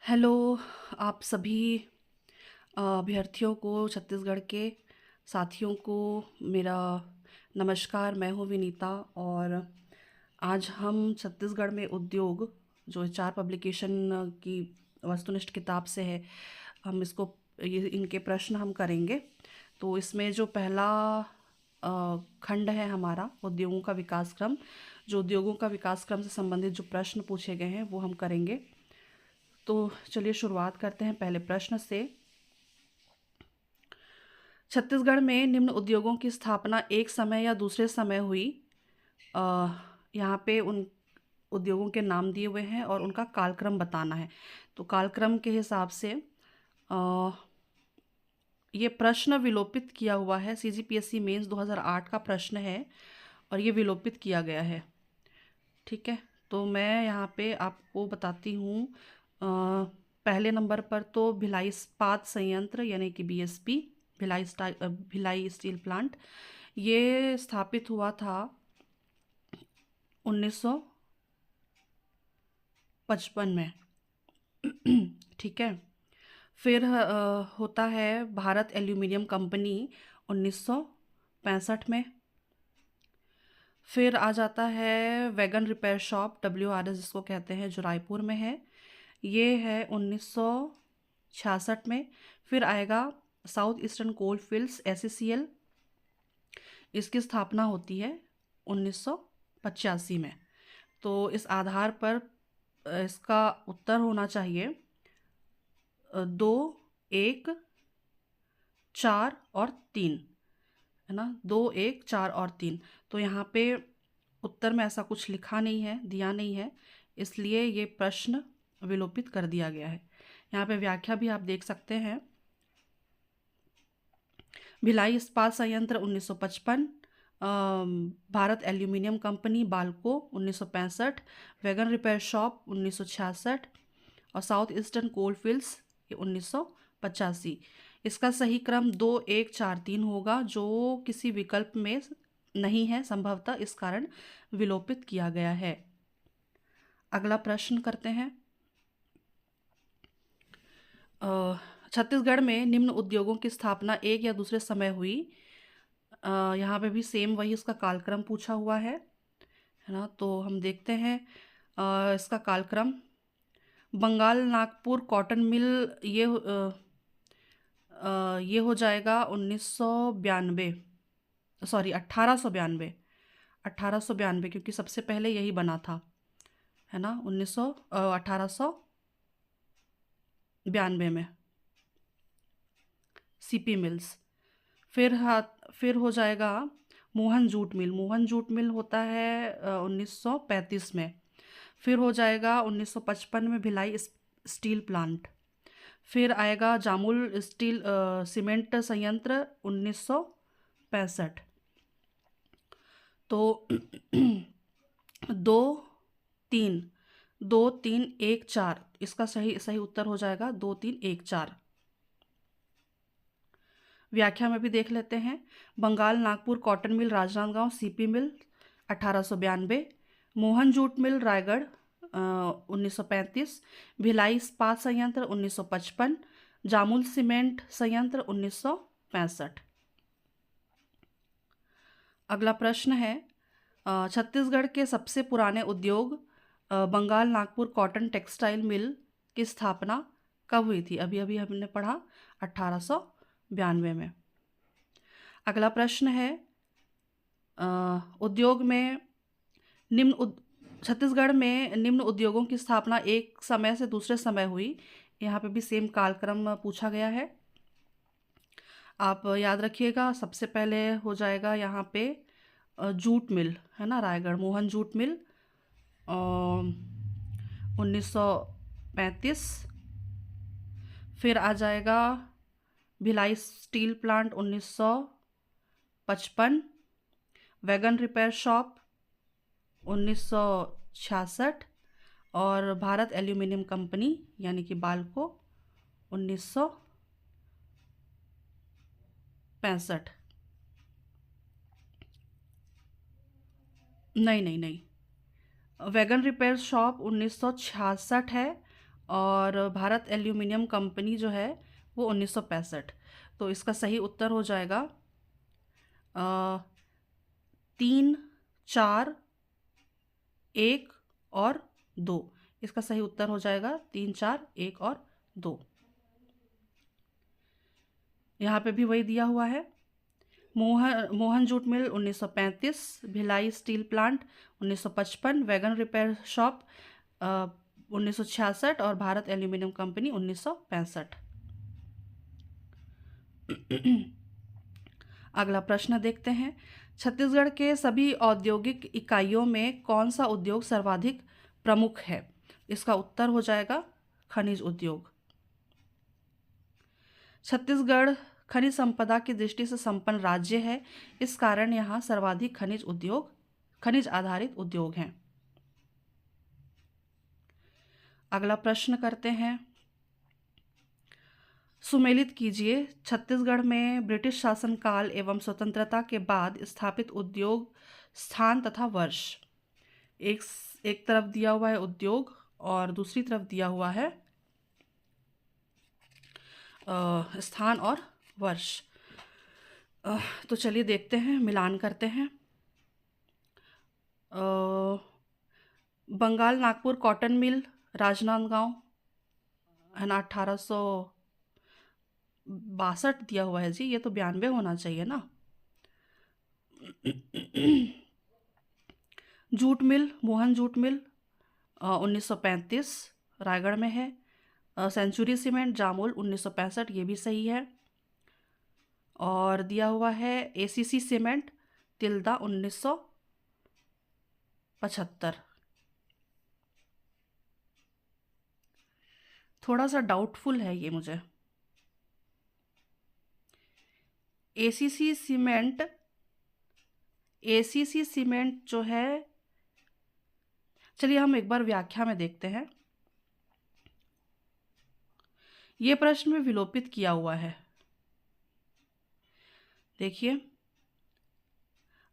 Hello, आप सभी अभ्यर्थियों को, छत्तीसगढ़ के साथियों को मेरा नमस्कार। मैं हूँ विनीता और आज हम छत्तीसगढ़ में उद्योग, जो चार पब्लिकेशन की वस्तुनिष्ठ किताब से है, हम इसको ये इनके प्रश्न हम करेंगे। तो इसमें जो पहला खंड है हमारा उद्योगों का विकास क्रम, जो उद्योगों का विकास क्रम से संबंधित जो प्रश्न पूछे गए हैं वो हम करेंगे। तो चलिए शुरुआत करते हैं पहले प्रश्न से। छत्तीसगढ़ में निम्न उद्योगों की स्थापना एक समय या दूसरे समय हुई। अ, यहाँ पे उन उद्योगों के नाम दिए हुए हैं और उनका कालक्रम बताना है। तो कालक्रम के हिसाब से अ, ये प्रश्न विलोपित किया हुआ है। सीजीपीएससी मेंस 2008 का प्रश्न है और ये विलोपित किया गया है। ठीक है, तो मैं यहाँ पे आपको बताती हूँ। पहले नंबर पर तो भिलाई इस्पात संयंत्र यानी कि बीएसपी, भिलाई स्टील प्लांट, ये स्थापित हुआ था 1955 में। ठीक है, फिर होता है भारत एल्यूमिनियम कंपनी 1965 में। फिर आ जाता है वैगन रिपेयर शॉप WRS जिसको कहते हैं, जो रायपुर में है, ये है 1966 में। फिर आएगा साउथ ईस्टर्न कोल फील्ड्स SECL, इसकी स्थापना होती है 1985 में। तो इस आधार पर इसका उत्तर होना चाहिए 2, 1, 4 और 3, है ना। 2, 1, 4 और 3। तो यहाँ पे उत्तर में ऐसा कुछ लिखा नहीं है, दिया नहीं है, इसलिए ये प्रश्न विलोपित कर दिया गया है। यहाँ पे व्याख्या भी आप देख सकते हैं। भिलाई इस्पात संयंत्र 1955, Bharat aluminium company Balco 1965, wagon repair shop 1966 और साउथ ईस्टर्न कोल फील्ड्स 1985। इसका सही क्रम 2, 1, 4, 3 होगा, जो किसी विकल्प में नहीं है संभवतः, इस कारण विलोपित किया गया है। अगला प्रश्न करते हैं। छत्तीसगढ़ में निम्न उद्योगों की स्थापना एक या दूसरे समय हुई। यहाँ पे भी सेम वही उसका कालक्रम पूछा हुआ है ना। तो हम देखते हैं इसका कालक्रम। बंगाल नागपुर कॉटन मिल, ये हो जाएगा 1992, सॉरी 1892, 1892, क्योंकि सबसे पहले यही बना था, है ना, 1892 में CP मिल्स। फिर हो जाएगा मोहन जूट मिल। मोहन जूट मिल होता है 1935 में। फिर हो जाएगा 1955 में भिलाई स्टील प्लांट। फिर आएगा जामुल स्टील सीमेंट संयंत्र 1965। तो 2, 3, 2, 3, 1, 4, इसका सही सही उत्तर हो जाएगा 2, 3, 1, 4। व्याख्या में भी देख लेते हैं। Bengal Nagpur cotton mill Rajnandgaon CP mill 1892, Mohan jute mill Raigarh 1935, Bhilai इस्पात संयंत्र 1955, जामुल सीमेंट संयंत्र 1965। अगला प्रश्न है, छत्तीसगढ़ के सबसे पुराने उद्योग Bengal Nagpur cotton textile mill की स्थापना कब हुई थी? अभी अभी हमने पढ़ा 1892 में। अगला प्रश्न है, उद्योग में छत्तीसगढ़ में निम्न उद्योगों की स्थापना एक समय से दूसरे समय हुई। यहाँ पे भी सेम कालक्रम पूछा गया है। आप याद रखिएगा, सबसे पहले हो जाएगा यहाँ पे जूट मिल, है ना, रायगढ़ मोहन जूट मिल 1935। फिर आ जाएगा Bhilai steel plant 1955, wagon repair shop 1966 और भारत एल्यूमिनियम कंपनी यानी कि बाल्को 1965। नहीं नहीं नहीं, वैगन रिपेयर शॉप 1966 है और भारत एल्यूमिनियम कंपनी जो है वो 1965। तो इसका सही उत्तर हो जाएगा 3, 4, 1 और 2। इसका सही उत्तर हो जाएगा 3, 4, 1 और 2। यहाँ पे भी वही दिया हुआ है। मोहन जूट मिल 1935, Bhilai steel plant 1955, wagon repair shop 1966 और भारत एल्यूमिनियम कंपनी 1965। अगला प्रश्न देखते हैं। छत्तीसगढ़ के सभी औद्योगिक इकाइयों में कौन सा उद्योग सर्वाधिक प्रमुख है? इसका उत्तर हो जाएगा खनिज उद्योग। छत्तीसगढ़ खनिज संपदा की दृष्टि से संपन्न राज्य है, इस कारण यहाँ सर्वाधिक खनिज आधारित उद्योग हैं। अगला प्रश्न करते हैं। सुमेलित कीजिए छत्तीसगढ़ में ब्रिटिश शासनकाल एवं स्वतंत्रता के बाद स्थापित उद्योग स्थान तथा वर्ष। एक तरफ दिया हुआ है उद्योग और दूसरी तरफ दिया हुआ है स्थान और वर्ष। तो चलिए देखते हैं, मिलान करते हैं। बंगाल नागपुर कॉटन मिल राजनांदगांव है ना, 1862 दिया हुआ है जी। ये तो 92 होना चाहिए ना। जूट मिल मोहन जूट मिल 1935 रायगढ़ में है। सेंचुरी सीमेंट जामुल 1965, ये भी सही है। और दिया हुआ है एसीसी सीमेंट तिल्दा 1975। थोड़ा सा डाउटफुल है ये मुझे। एसीसी सीमेंट जो है, चलिए हम एक बार व्याख्या में देखते हैं। ये प्रश्न में विलोपित किया हुआ है। देखिए,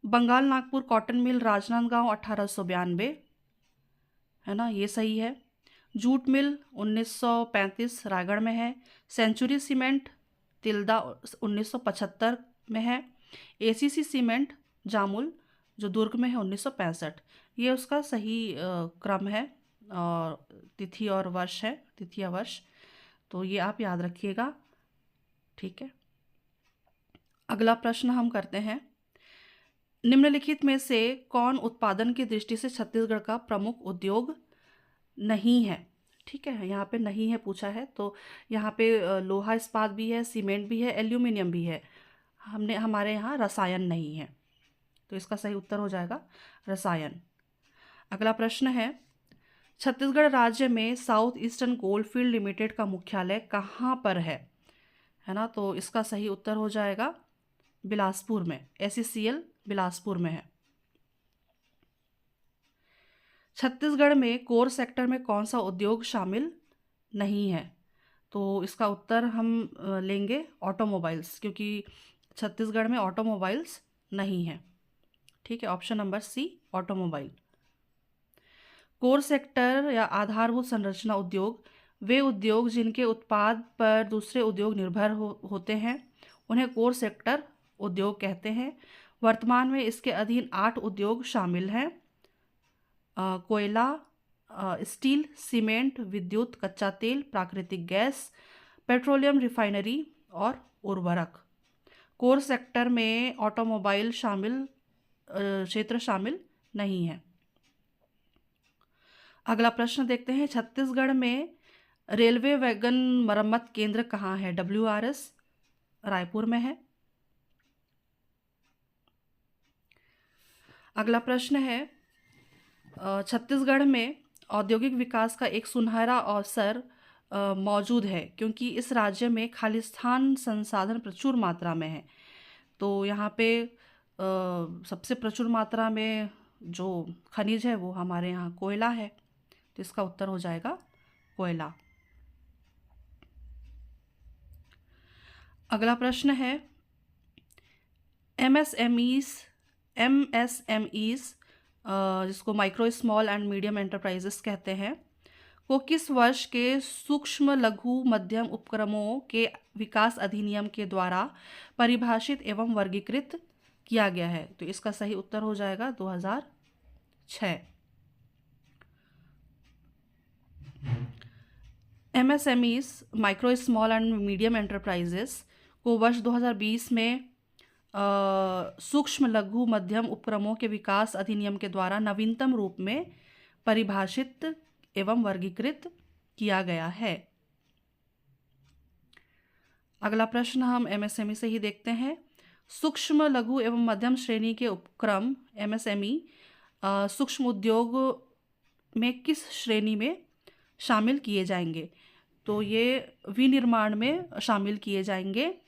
बंगाल नागपुर कॉटन मिल राजनांदगांव 1892 है ना, ये सही है। जूट मिल 1935 रायगढ़ में है। सेंचुरी सीमेंट तिल्दा 1975 में है। एसीसी सीमेंट जामुल जो दुर्ग में है 1965। ये उसका सही क्रम है और तिथि और वर्ष है, तिथि या वर्ष। तो ये आप याद रखिएगा, ठीक है। अगला प्रश्न हम करते हैं। निम्नलिखित में से कौन उत्पादन की दृष्टि से छत्तीसगढ़ का प्रमुख उद्योग नहीं है? ठीक है, यहाँ पे नहीं है पूछा है, तो यहाँ पे लोहा इस्पात भी है, सीमेंट भी है, एल्यूमिनियम भी है। हमारे यहाँ रसायन नहीं है, तो इसका सही उत्तर हो जाएगा रसायन। अगला प्रश्न है। छत्तीसगढ़ राज्य में साउथ ईस्टर्न कोलफील्ड लिमिटेड का मुख्यालय कहाँ पर है ना? तो इसका सही उत्तर हो जाएगा बिलासपुर में। SECL बिलासपुर में है। छत्तीसगढ़ में कोर सेक्टर में कौन सा उद्योग शामिल नहीं है? तो इसका उत्तर हम लेंगे ऑटोमोबाइल्स, क्योंकि छत्तीसगढ़ में ऑटोमोबाइल्स नहीं है। ठीक है, option number C automobile. Core sector या आधारभूत संरचना उद्योग वे उद्योग जिनके उत्पाद पर दूसरे उद्योग निर्भर होते हैं, उन्हें कोर सेक्टर उद्योग कहते हैं। वर्तमान में इसके अधीन 8 उद्योग शामिल हैं। कोयला, स्टील, सीमेंट, विद्युत, कच्चा तेल, प्राकृतिक गैस, पेट्रोलियम रिफाइनरी और उर्वरक। कोर सेक्टर में ऑटोमोबाइल क्षेत्र शामिल नहीं है। अगला प्रश्न देखते हैं। छत्तीसगढ़ में रेलवे वैगन मरम्मत केंद्र कहाँ है? WRS रायपुर में है। अगला प्रश्न है। छत्तीसगढ़ में औद्योगिक विकास का एक सुनहरा अवसर मौजूद है, क्योंकि इस राज्य में खालिस्तान संसाधन प्रचुर मात्रा में है। तो यहाँ पे सबसे प्रचुर मात्रा में जो खनिज है वो हमारे यहाँ कोयला है, तो इसका उत्तर हो जाएगा कोयला। अगला प्रश्न है। MSMEs जिसको micro small and medium enterprises कहते हैं, को किस वर्ष के सूक्ष्म लघु मध्यम उपक्रमों के विकास अधिनियम के द्वारा परिभाषित एवं वर्गीकृत किया गया है? तो इसका सही उत्तर हो जाएगा 2006। MSMEs micro small and medium enterprises को वर्ष 2020 में सूक्ष्म लघु मध्यम उपक्रमों के विकास अधिनियम के द्वारा नवीनतम रूप में परिभाषित एवं वर्गीकृत किया गया है। अगला प्रश्न हम MSME से ही देखते हैं। सूक्ष्म लघु एवं मध्यम श्रेणी के उपक्रम MSME सूक्ष्म उद्योग में किस श्रेणी में शामिल किए जाएंगे? तो ये विनिर्माण में शामिल किए जाएंगे।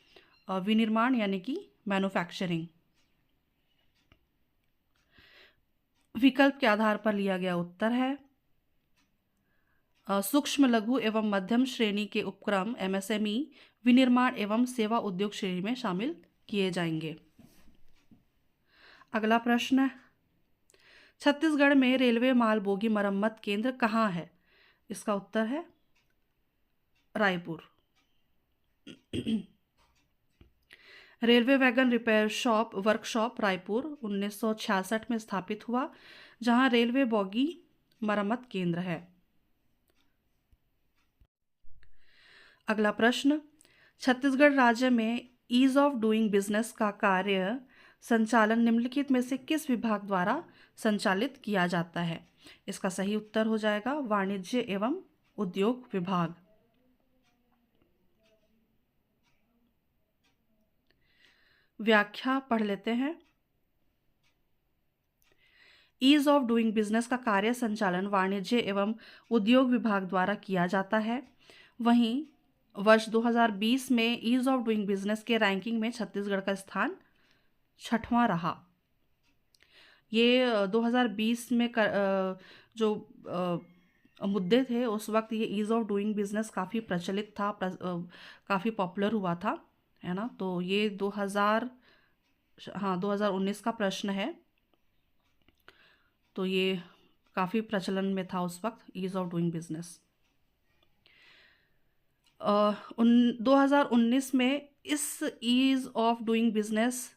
विनिर्माण यानी कि मैन्युफैक्चरिंग। विकल्प के आधार पर लिया गया उत्तर है सूक्ष्म लघु एवं मध्यम श्रेणी के उपक्रम MSME विनिर्माण एवं सेवा उद्योग श्रेणी में शामिल किए जाएंगे। अगला प्रश्न, छत्तीसगढ़ में रेलवे माल बोगी मरम्मत केंद्र कहाँ है? इसका उत्तर है Raipur. Railway wagon repair shop workshop Raipur 1966 में स्थापित हुआ, जहां रेलवे बोगी मरम्मत केंद्र है। अगला प्रश्न, छत्तीसगढ़ राज्य में ईज ऑफ डूइंग बिजनेस का कार्य संचालन निम्नलिखित में से किस विभाग द्वारा संचालित किया जाता है? इसका सही उत्तर हो जाएगा वाणिज्य एवं उद्योग विभाग। व्याख्या पढ़ लेते हैं। ईज ऑफ डूइंग बिजनेस का कार्य संचालन वाणिज्य एवं उद्योग विभाग द्वारा किया जाता है। वहीं वर्ष 2020 में ईज ऑफ डूइंग बिजनेस के रैंकिंग में छत्तीसगढ़ का स्थान 6वां रहा। ये 2020 में जो मुद्दे थे उस वक्त ये ईज ऑफ डूइंग बिजनेस काफ़ी प्रचलित था, काफ़ी पॉपुलर हुआ था, है ना। तो ये 2019 का प्रश्न है। तो ये काफ़ी प्रचलन में था उस वक्त ईज ऑफ डूइंग बिजनेस। 2019 में इस ईज ऑफ डूइंग बिजनेस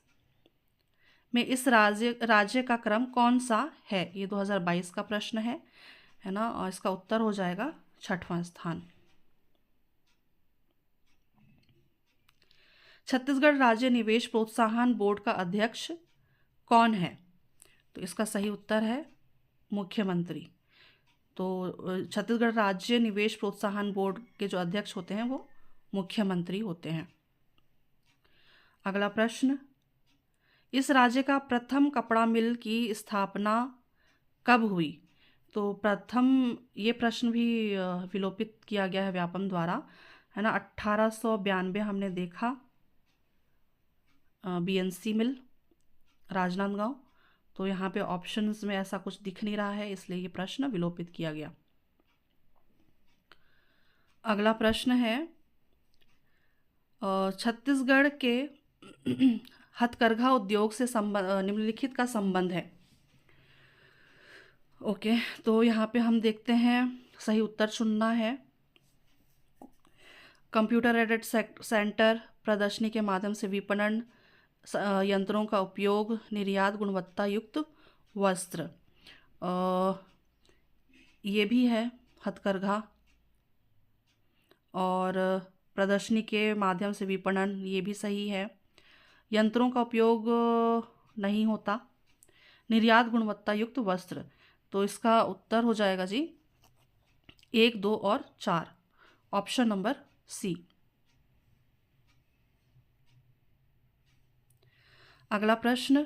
में इस राज्य का क्रम कौन सा है? ये 2022 का प्रश्न है ना। और इसका उत्तर हो जाएगा 6वां स्थान। छत्तीसगढ़ राज्य निवेश प्रोत्साहन बोर्ड का अध्यक्ष कौन है? तो इसका सही उत्तर है मुख्यमंत्री। तो छत्तीसगढ़ राज्य निवेश प्रोत्साहन बोर्ड के जो अध्यक्ष होते हैं वो मुख्यमंत्री होते हैं। अगला प्रश्न, इस राज्य का प्रथम कपड़ा मिल की स्थापना कब हुई? तो प्रथम, ये प्रश्न भी विलोपित किया गया है व्यापम द्वारा, है ना। 1892 हमने देखा BNC मिल राजनांदगांव। तो यहाँ पे ऑप्शंस में ऐसा कुछ दिख नहीं रहा है, इसलिए ये प्रश्न विलोपित किया गया। अगला प्रश्न है, छत्तीसगढ़ के हथकरघा उद्योग से निम्नलिखित का संबंध है। ओके, तो यहाँ पे हम देखते हैं सही उत्तर चुनना है। कंप्यूटर एडेड सेंटर, प्रदर्शनी के माध्यम से विपणन, यंत्रों का उपयोग, निर्यात, गुणवत्ता युक्त वस्त्र, ये भी है हथकरघा। और प्रदर्शनी के माध्यम से विपणन, ये भी सही है। यंत्रों का उपयोग नहीं होता। निर्यात, गुणवत्ता युक्त वस्त्र, तो इसका उत्तर हो जाएगा जी 1, 2 और 4, ऑप्शन नंबर C। अगला प्रश्न,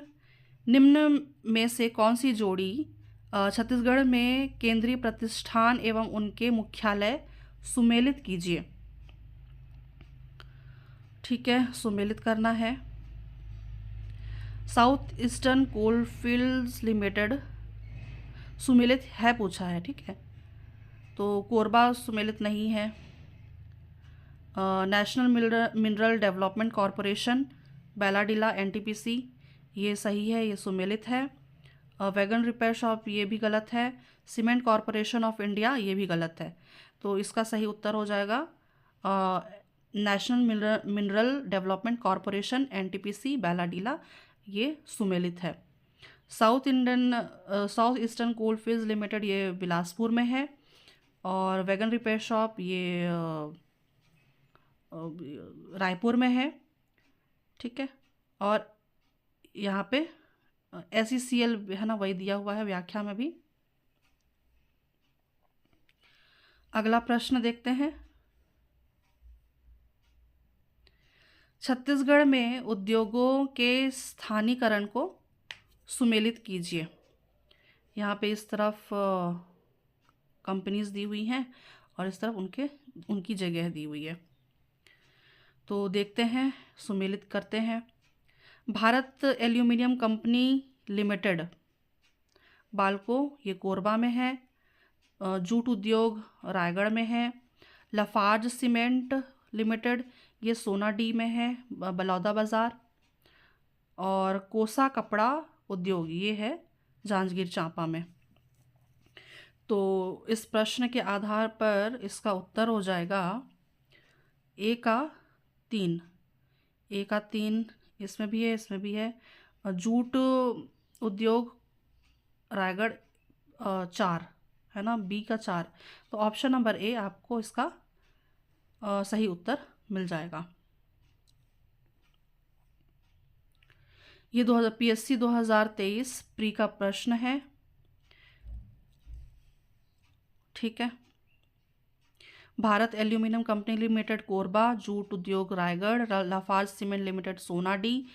निम्न में से कौन सी जोड़ी छत्तीसगढ़ में केंद्रीय प्रतिष्ठान एवं उनके मुख्यालय सुमेलित कीजिए। ठीक है, सुमेलित करना है। साउथ ईस्टर्न कोलफील्ड्स लिमिटेड सुमेलित है पूछा है, ठीक है। तो कोरबा सुमेलित नहीं है। National mineral development corporation, Bailadila, NTPC, ये सही है, ये सुमेलित है। वैगन रिपेयर शॉप ये भी गलत है। सीमेंट कॉरपोरेशन ऑफ इंडिया ये भी गलत है। तो इसका सही उत्तर हो जाएगा national mineral development corporation NTPC Bailadila, ये सुमेलित है। साउथ ईस्टर्न कोलफील्ड्स लिमिटेड ये बिलासपुर में है। और वैगन रिपेयर शॉप ये रायपुर में है। ठीक है। और यहाँ पे SECL है ना, वही दिया हुआ है व्याख्या में भी। अगला प्रश्न देखते हैं। छत्तीसगढ़ में उद्योगों के स्थानीकरण को सुमेलित कीजिए। यहाँ पे इस तरफ कंपनीज दी हुई हैं और इस तरफ उनकी जगह दी हुई है। तो देखते हैं, सुमेलित करते हैं। Bharat aluminium company limited Balco ये कोरबा में है। जूट उद्योग रायगढ़ में है। लाफार्ज सीमेंट लिमिटेड ये सोनाडी में है, बलौदा बाज़ार। और कोसा कपड़ा उद्योग ये है जांजगीर चांपा में। तो इस प्रश्न के आधार पर इसका उत्तर हो जाएगा ए का 3। ए का 3 इसमें भी है, इसमें भी है। जूट उद्योग रायगढ़ 4 है ना, बी का 4। तो ऑप्शन नंबर ए आपको इसका सही उत्तर मिल जाएगा। ये PSC 2023 प्री का प्रश्न है। ठीक है। Bharat aluminium company limited Korba, jute उद्योग रायगढ़, लाफार्ज सीमेंट लिमिटेड सोनाडी,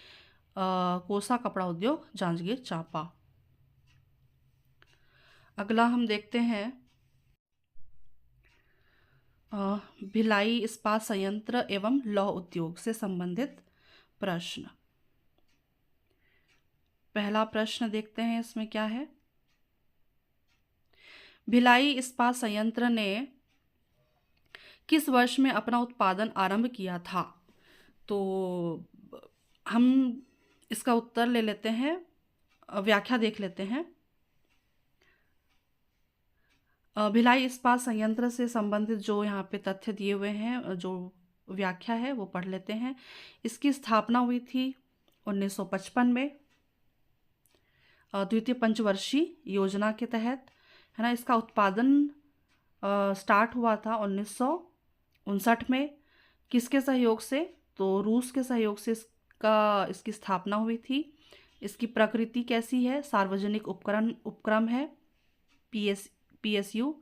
कोसा कपड़ा उद्योग जांजगीर चांपा। अगला हम देखते हैं भिलाई इस्पात संयंत्र एवं लौह उद्योग से संबंधित प्रश्न। पहला प्रश्न देखते हैं, इसमें क्या है। भिलाई इस्पात संयंत्र ने किस वर्ष में अपना उत्पादन आरंभ किया था? तो हम इसका उत्तर ले लेते हैं, व्याख्या देख लेते हैं। भिलाई इस्पात संयंत्र से संबंधित जो यहाँ पे तथ्य दिए हुए हैं, जो व्याख्या है वो पढ़ लेते हैं। इसकी स्थापना हुई थी 1955 में द्वितीय पंचवर्षीय योजना के तहत, है ना। इसका उत्पादन स्टार्ट हुआ था 1959 में। किसके सहयोग से? तो रूस के सहयोग से इसकी स्थापना हुई थी। इसकी प्रकृति कैसी है? सार्वजनिक उपक्रम है, PSU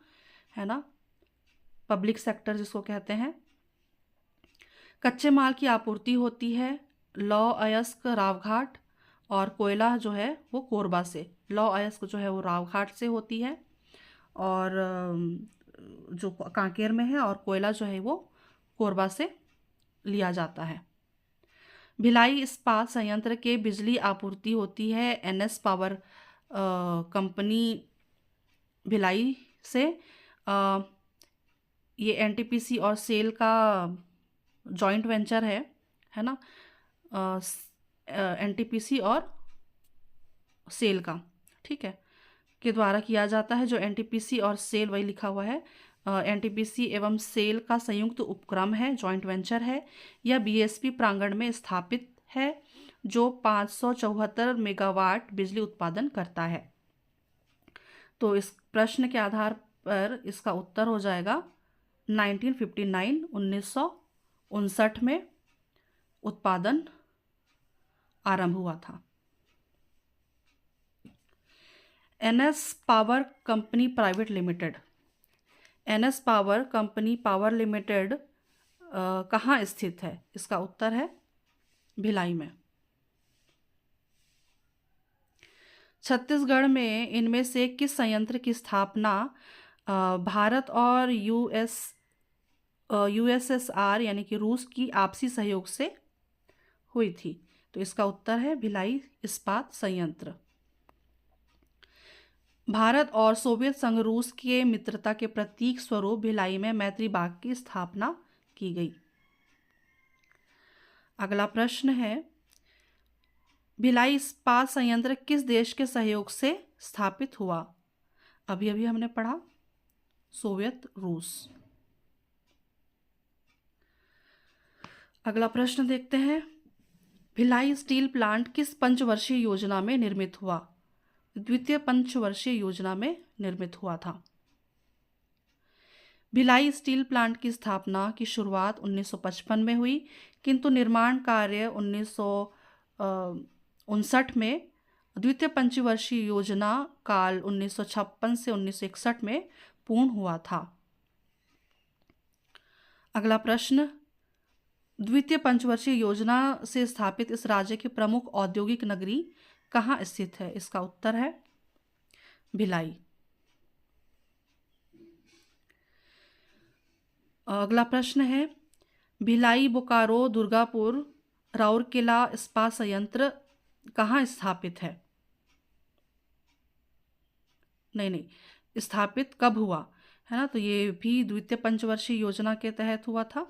है ना, पब्लिक सेक्टर जिसको कहते हैं। कच्चे माल की आपूर्ति होती है लौह अयस्क रावघाट, और कोयला जो है वो कोरबा से। लौह अयस्क जो है वो रावघाट से होती है और जो कांकेर में है, और कोयला जो है वो कोरबा से लिया जाता है। भिलाई इस्पात संयंत्र के बिजली आपूर्ति होती है NS पावर कंपनी भिलाई से। ये NTPC और सेल का जॉइंट वेंचर है ना, NTPC और सेल का, ठीक है, के द्वारा किया जाता है। जो NTPC और सेल वही लिखा हुआ है, NTPC एवं सेल का संयुक्त उपक्रम है, जॉइंट वेंचर है। यह BSP प्रांगण में स्थापित है, जो 574 मेगावाट बिजली उत्पादन करता है। तो इस प्रश्न के आधार पर इसका उत्तर हो जाएगा 1959 में उत्पादन आरंभ हुआ था। NS power company private limited, NS power company power limited कहाँ स्थित है? इसका उत्तर है भिलाई में। छत्तीसगढ़ में इनमें से किस संयंत्र की स्थापना भारत और USSR यानी कि रूस की आपसी सहयोग से हुई थी? तो इसका उत्तर है भिलाई इस्पात संयंत्र। भारत और सोवियत संघ रूस के मित्रता के प्रतीक स्वरूप भिलाई में मैत्री बाग की स्थापना की गई। अगला प्रश्न है, भिलाई इस्पात संयंत्र किस देश के सहयोग से स्थापित हुआ? अभी अभी हमने पढ़ा, सोवियत रूस। अगला प्रश्न देखते हैं, भिलाई स्टील प्लांट किस पंचवर्षीय योजना में निर्मित हुआ? द्वितीय पंचवर्षीय योजना में निर्मित हुआ था। भिलाई स्टील प्लांट की स्थापना की शुरुआत 1955 में हुई, किंतु निर्माण कार्य 1959 में, द्वितीय पंचवर्षीय योजना काल 1956 से 1961 में पूर्ण हुआ था। अगला प्रश्न, द्वितीय पंचवर्षीय योजना से स्थापित इस राज्य की प्रमुख औद्योगिक नगरी कहाँ स्थित है? इसका उत्तर है भिलाई। अगला प्रश्न है, भिलाई, बोकारो, दुर्गापुर, राउरकेला इस्पात संयंत्र कहाँ स्थापित है? नहीं, स्थापित कब हुआ है ना, तो ये भी द्वितीय पंचवर्षीय योजना के तहत हुआ था।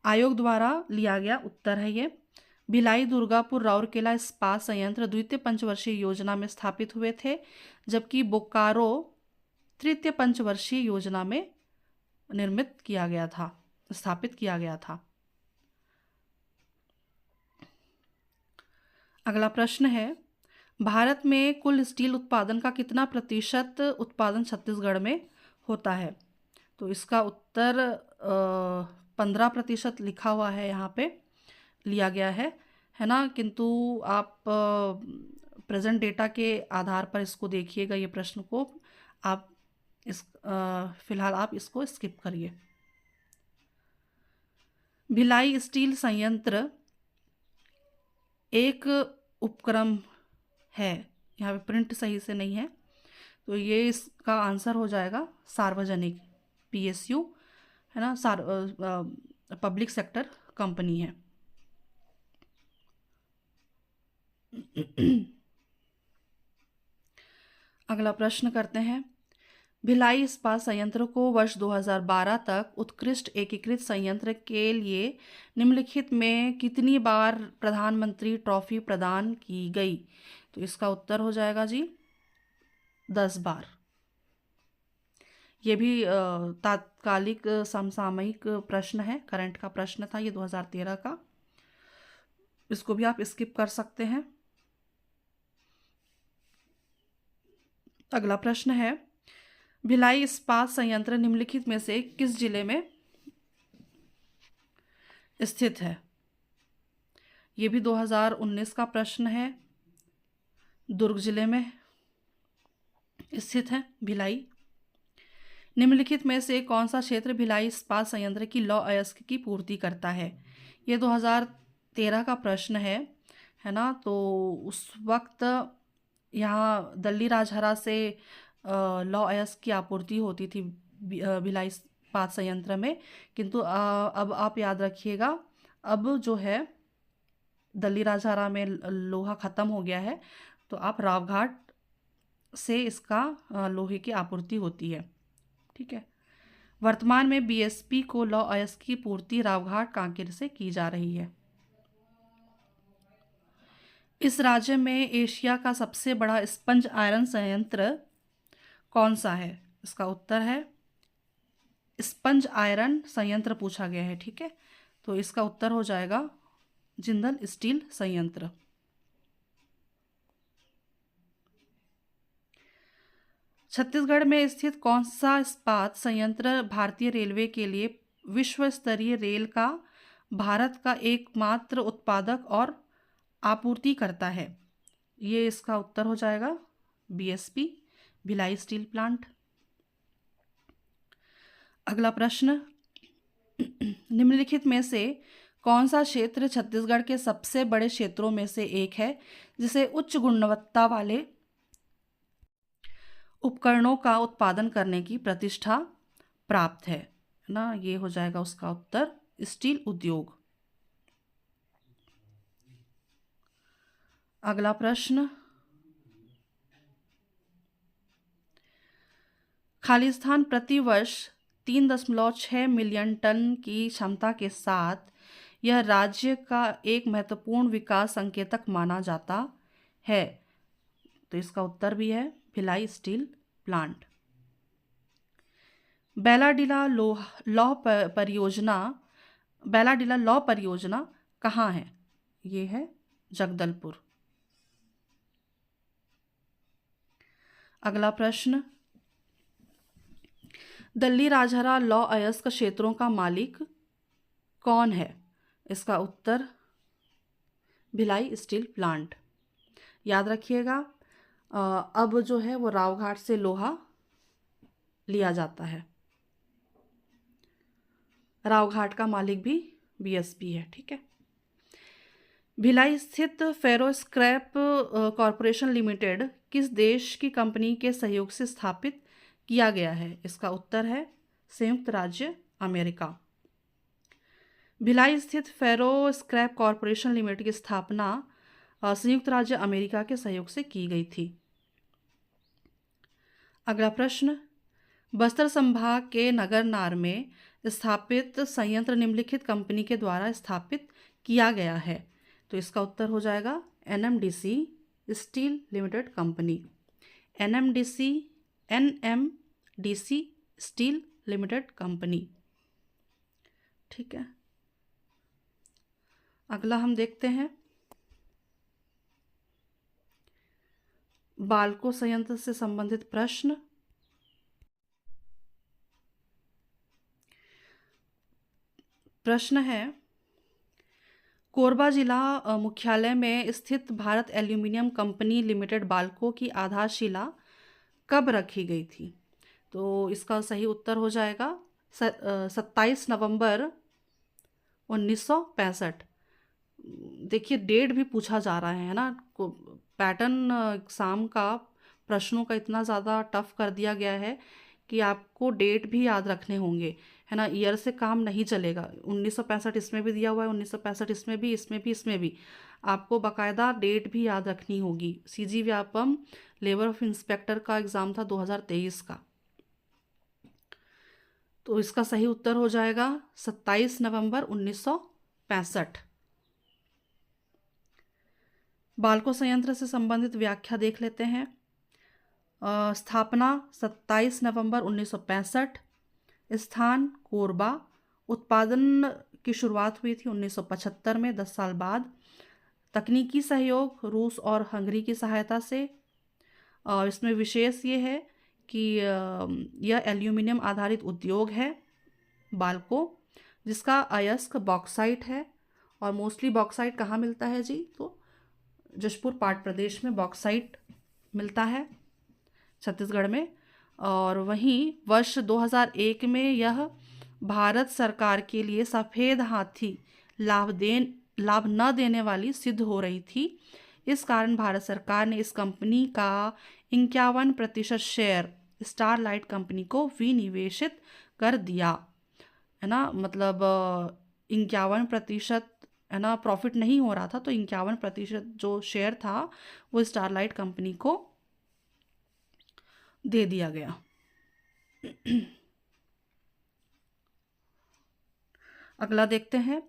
आयोग द्वारा लिया गया उत्तर है ये। भिलाई, दुर्गापुर, राउरकेला इस्पात संयंत्र द्वितीय पंचवर्षीय योजना में स्थापित हुए थे, जबकि बोकारो तृतीय पंचवर्षीय योजना में निर्मित किया गया था, स्थापित किया गया था। अगला प्रश्न है, भारत में कुल स्टील उत्पादन का कितना प्रतिशत उत्पादन छत्तीसगढ़ में होता है? तो इसका उत्तर 15% लिखा हुआ है, यहाँ पे लिया गया है ना, किंतु आप प्रेजेंट डेटा के आधार पर इसको देखिएगा, ये प्रश्न को आप फिलहाल आप इसको स्किप करिए। भिलाई स्टील संयंत्र एक उपक्रम है, यहाँ पे प्रिंट सही से नहीं है, तो ये इसका आंसर हो जाएगा सार्वजनिक, PSU है ना, पब्लिक सेक्टर कंपनी है। अगला प्रश्न करते हैं, भिलाई इस्पात संयंत्र को वर्ष 2012 तक उत्कृष्ट एकीकृत संयंत्र के लिए निम्नलिखित में कितनी बार प्रधानमंत्री ट्रॉफी प्रदान की गई? तो इसका उत्तर हो जाएगा जी 10 बार। ये भी तात्कालिक समसामयिक प्रश्न है, करंट का प्रश्न था ये 2013 का, इसको भी आप स्किप कर सकते हैं। अगला प्रश्न है, भिलाई इस्पात संयंत्र निम्नलिखित में से किस जिले में स्थित है? ये भी 2019 का प्रश्न है। दुर्ग जिले में स्थित है भिलाई। निम्नलिखित में से कौन सा क्षेत्र भिलाई इस्पात संयंत्र की लौह अयस्क की पूर्ति करता है? ये 2013 का प्रश्न है ना, तो उस वक्त यहाँ दल्ली राजहरा से लौह अयस्क की आपूर्ति होती थी भिलाई इस्पात संयंत्र में, किंतु अब आप याद रखिएगा, अब जो है दल्ली राजहरा में लोहा ख़त्म हो गया है, तो आप रावघाट से इसका लोहे की आपूर्ति होती है। ठीक है, वर्तमान में BSP को लौह अयस्क की पूर्ति रावघाट कांकेर से की जा रही है। इस राज्य में एशिया का सबसे बड़ा स्पंज आयरन संयंत्र कौन सा है? इसका उत्तर है स्पंज आयरन संयंत्र पूछा गया है। ठीक है, तो इसका उत्तर हो जाएगा जिंदल स्टील संयंत्र। छत्तीसगढ़ में स्थित कौन सा इस्पात संयंत्र भारतीय रेलवे के लिए विश्व स्तरीय रेल का भारत का एकमात्र उत्पादक और आपूर्ति करता है? ये इसका उत्तर हो जाएगा BSP, भिलाई स्टील प्लांट। अगला प्रश्न, निम्नलिखित में से कौन सा क्षेत्र छत्तीसगढ़ के सबसे बड़े क्षेत्रों में से एक है जिसे उच्च गुणवत्ता वाले उपकरणों का उत्पादन करने की प्रतिष्ठा प्राप्त है ना? ये हो जाएगा उसका उत्तर स्टील उद्योग। अगला प्रश्न, खालिस्तान प्रति वर्ष 3.6 मिलियन टन की क्षमता के साथ यह राज्य का एक महत्वपूर्ण विकास संकेतक माना जाता है? तो इसका उत्तर भी है भिलाई स्टील प्लांट। बेलाडीला बेलाडीला लौह परियोजना कहाँ है? ये है जगदलपुर। अगला प्रश्न, दिल्ली राजहरा लौह अयस्क क्षेत्रों का मालिक कौन है? इसका उत्तर भिलाई स्टील प्लांट। याद रखिएगा, अब जो है वो रावघाट से लोहा लिया जाता है। रावघाट का मालिक भी बीएसपी है। ठीक है। भिलाई स्थित फेरो स्क्रैप कॉरपोरेशन लिमिटेड किस देश की कंपनी के सहयोग से स्थापित किया गया है? इसका उत्तर है संयुक्त राज्य अमेरिका। भिलाई स्थित फेरो स्क्रैप कॉरपोरेशन लिमिटेड की स्थापना संयुक्त राज्य अमेरिका के सहयोग से की गई थी। अगला प्रश्न, बस्तर संभाग के नगरनार में स्थापित संयंत्र निम्नलिखित कंपनी के द्वारा स्थापित किया गया है? तो इसका उत्तर हो जाएगा NMDC steel limited company. NMDC steel limited company. ठीक है। अगला हम देखते हैं बाल्को संयंत्र से संबंधित प्रश्न। प्रश्न है, कोरबा जिला मुख्यालय में स्थित Bharat aluminium company limited Balco की आधारशिला कब रखी गई थी? तो इसका सही उत्तर हो जाएगा 27 नवंबर 1965। देखिए, डेट भी पूछा जा रहा है ना। पैटर्न एग्ज़ाम का प्रश्नों का इतना ज़्यादा टफ कर दिया गया है कि आपको डेट भी याद रखने होंगे, है ना। ईयर से काम नहीं चलेगा। 1965 इसमें भी दिया हुआ है, 1965 इसमें भी आपको बाकायदा डेट भी याद रखनी होगी। CG Vyapam labour of inspector का एग्ज़ाम था 2023 का। तो इसका सही उत्तर हो जाएगा 27 नवंबर 1965। बाल्को संयंत्र से संबंधित व्याख्या देख लेते हैं। स्थापना 27 नवंबर 1965, स्थान कोरबा, उत्पादन की शुरुआत हुई थी 1975 में, 10 साल बाद। तकनीकी सहयोग रूस और हंगरी की सहायता से। इसमें विशेष ये है कि यह एल्यूमिनियम आधारित उद्योग है बाल्को, जिसका अयस्क बॉक्साइट है। और मोस्टली बॉक्साइट कहाँ मिलता है जी? तो जशपुर पाट प्रदेश में बॉक्साइट मिलता है, छत्तीसगढ़ में। और वहीं वर्ष 2001 में यह भारत सरकार के लिए सफ़ेद हाथी लाभ न देने वाली सिद्ध हो रही थी। इस कारण भारत सरकार ने इस कंपनी का 51% शेयर स्टारलाइट कंपनी को विनिवेशित कर दिया, है ना। मतलब 51%, है ना, प्रॉफिट नहीं हो रहा था, तो 51% जो शेयर था वो स्टारलाइट कंपनी को दे दिया गया। अगला देखते हैं,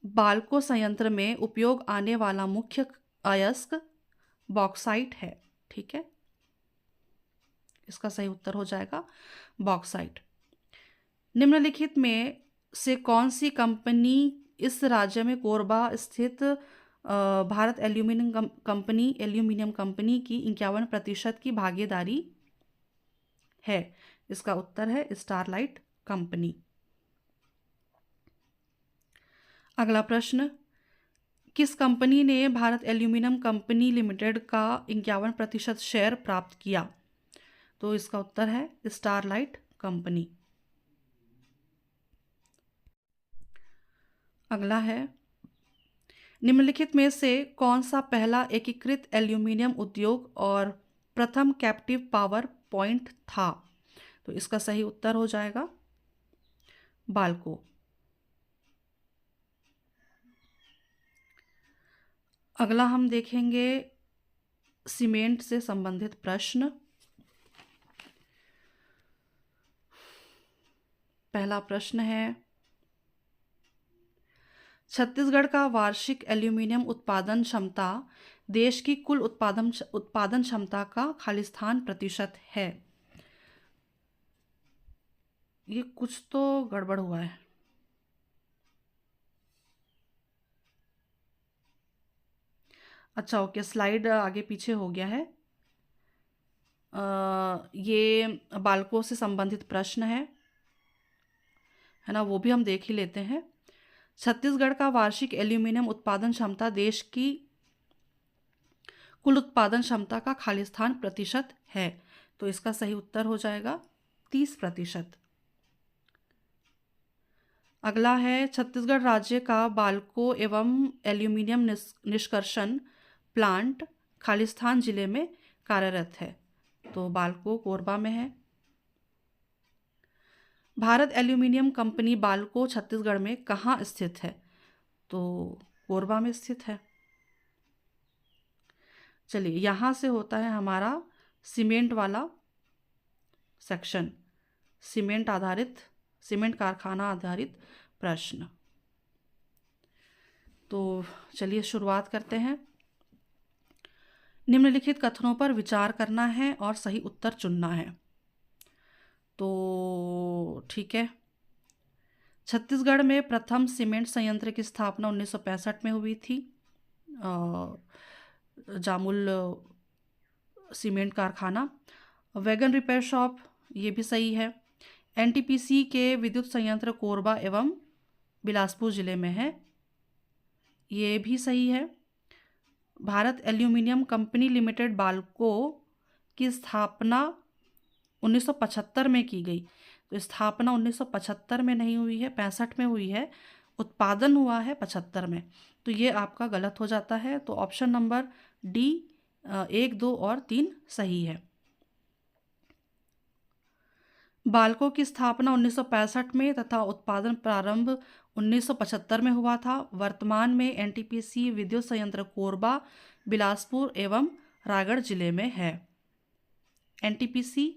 बाल्को संयंत्र में उपयोग आने वाला मुख्य अयस्क बॉक्साइट है। ठीक है, इसका सही उत्तर हो जाएगा बॉक्साइट। निम्नलिखित में से कौन सी कंपनी इस राज्य में कोरबा स्थित भारत एल्यूमिनियम कंपनी की 51% की भागीदारी है? इसका उत्तर है स्टारलाइट कंपनी। अगला प्रश्न, किस कंपनी ने भारत एल्यूमिनियम कंपनी लिमिटेड का 51% शेयर प्राप्त किया? तो इसका उत्तर है स्टारलाइट कंपनी। अगला है, निम्नलिखित में से कौन सा पहला एकीकृत एल्यूमिनियम उद्योग और प्रथम कैप्टिव पावर पॉइंट था? तो इसका सही उत्तर हो जाएगा बाल्को। अगला हम देखेंगे सीमेंट से संबंधित प्रश्न। पहला प्रश्न है, छत्तीसगढ़ का वार्षिक एल्यूमिनियम उत्पादन क्षमता देश की कुल उत्पादन क्षमता का खालिस्तान प्रतिशत है। ये कुछ तो गड़बड़ हुआ है। अच्छा ओके, स्लाइड आगे पीछे हो गया है। ये बालकों से संबंधित प्रश्न है ना, वो भी हम देख ही लेते हैं। छत्तीसगढ़ का वार्षिक एल्यूमीनियम उत्पादन क्षमता देश की कुल उत्पादन क्षमता का खालिस्तान प्रतिशत है। तो इसका सही उत्तर हो जाएगा 30%। अगला है, छत्तीसगढ़ राज्य का बालको एवं एल्यूमीनियम निष्कर्षण प्लांट खालिस्तान जिले में कार्यरत है। तो बालको कोरबा में है। भारत एल्यूमीनियम कंपनी बालको छत्तीसगढ़ में कहाँ स्थित है? तो कोरबा में स्थित है। चलिए, यहाँ से होता है हमारा सीमेंट वाला सेक्शन, सीमेंट कारखाना आधारित प्रश्न। तो चलिए शुरुआत करते हैं। निम्नलिखित कथनों पर विचार करना है और सही उत्तर चुनना है। तो ठीक है, छत्तीसगढ़ में प्रथम सीमेंट संयंत्र की स्थापना 1965 में हुई थी। जामुल सीमेंट कारखाना। वैगन रिपेयर शॉप, ये भी सही है। एनटीपीसी के विद्युत संयंत्र कोरबा एवं बिलासपुर जिले में है, ये भी सही है। भारत एल्यूमीनियम कंपनी लिमिटेड बालको की स्थापना 1975 में की गई। तो स्थापना 1975 में नहीं हुई है, 65 में हुई है। उत्पादन हुआ है 75 में। तो ये आपका गलत हो जाता है। तो ऑप्शन नंबर डी 1, 2 और 3 सही है। बालको की स्थापना 1965 में तथा उत्पादन प्रारंभ 1975 में हुआ था। वर्तमान में एनटीपीसी विद्युत संयंत्र कोरबा, बिलासपुर एवं रायगढ़ जिले में है। एनटीपीसी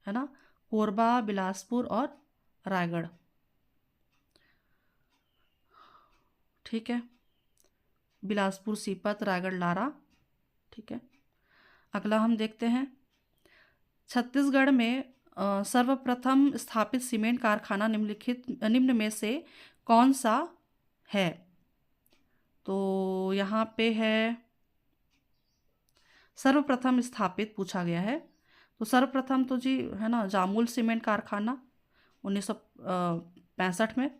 है ना, कोरबा, बिलासपुर और रायगढ़। ठीक है, बिलासपुर सीपत, रायगढ़ लारा। ठीक है, अगला हम देखते हैं। छत्तीसगढ़ में सर्वप्रथम स्थापित सीमेंट कारखाना निम्न में से कौन सा है? तो यहाँ पे है सर्वप्रथम स्थापित पूछा गया है। तो सर्वप्रथम तो जी है ना, जामुल सीमेंट कारखाना 1965 में,